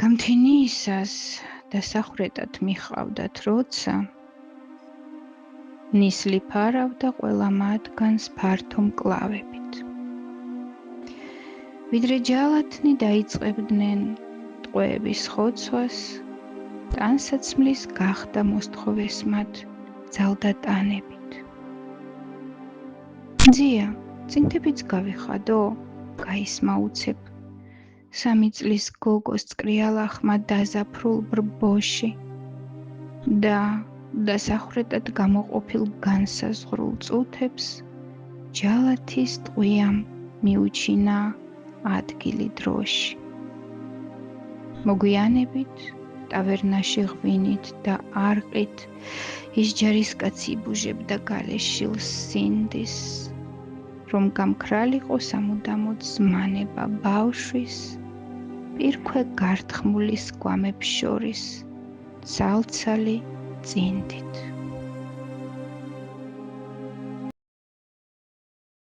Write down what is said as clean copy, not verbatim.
გამთენიისას დასახვრეტად მიყავდათ როცა ნისლი ფარავდა ყველა მათგანს ფართო მკლავებით. ვიდრე ჯალათნი დაიწყებდნენ ტყვეების ხოცვას, ტანსაცმლის გახდა მოსთხოვეს მათ ძალდატანებით. ძია, წინთებიც გავიხადო, გაისმა უცებ. 3 წლის გოგოს წკრიალახმა დაზაფრულ ბრბოში და დასახვრეტად გამოყოფილ განსაზღვრულ წუთებს ჯალათის ტყვიამ მიუჩინა ადგილი დროში. მოგვიანებით, ტავერნაში ღვინით და არყით ის ჯარისკაცი იბუჟებდა გალეშილ სინდის, რომ გამქრალიყო სამუდამოდ ზმანება ბავშვის, პირქვე გართხმულის გვამებს შორის, ცალცალი წინდით.